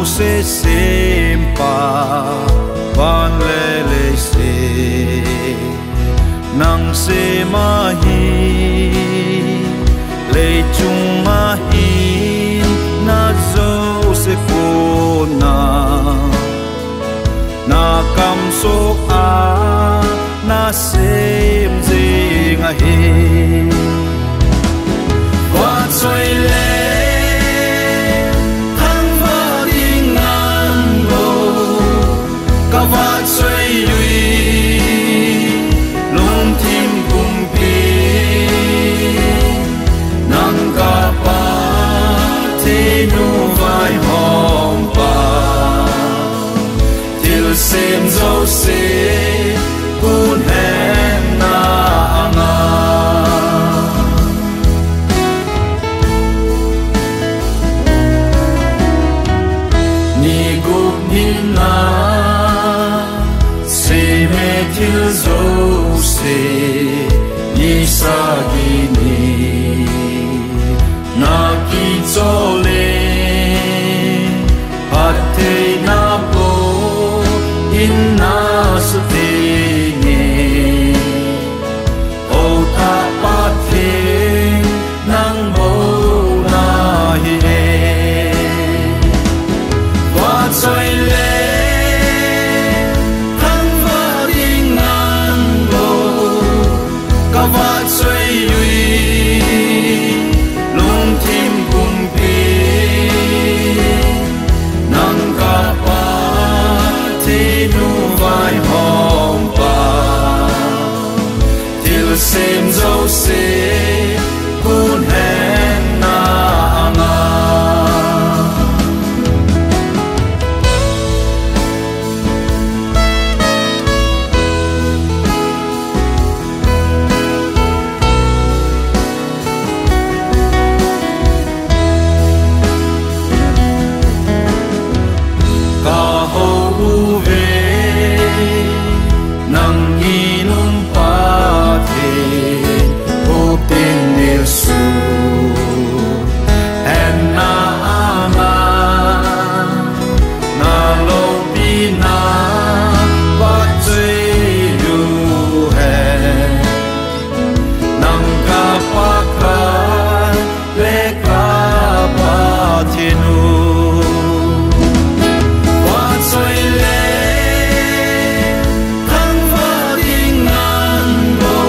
se sempa van le se nang se mahi le chunga hin na zo se kona na kam so a na sem jing a he wa choi le thang va ding an lo ka va choi lui lung tim kum pi nang ka pa te nu vai hom pa til sem zo se kun hen na anga ni gup nin na se me til zo se ni sa gi ni na ki zo le pat te na po in na su te ne o ta pa te nang mo na hi e wa choi le thang va ding an lo ka va choi lui lung tim kum pi nang ka pa te nu vai hom pa til sem zo se kun hen na anga ka ho ve nang inum pa the hop tin nil su en na ama na lo pi na pa chei lu he nang ka pa ka le ka pa thinu wa choi le thang va ding an lo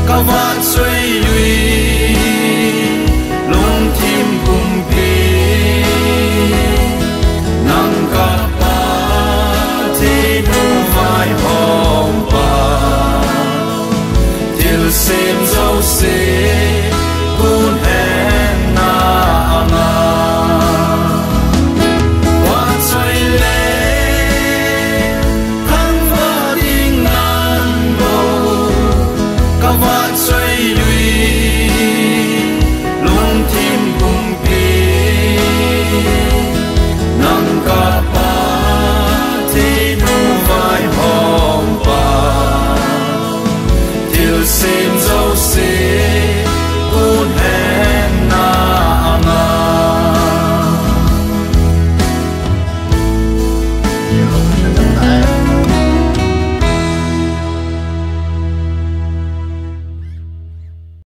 ka va choi lui lung tim kum pi nang ka pa te nu vai hom pa til sem zo se kun hen na anga wa choi le thang va ding an lo ka va choi lui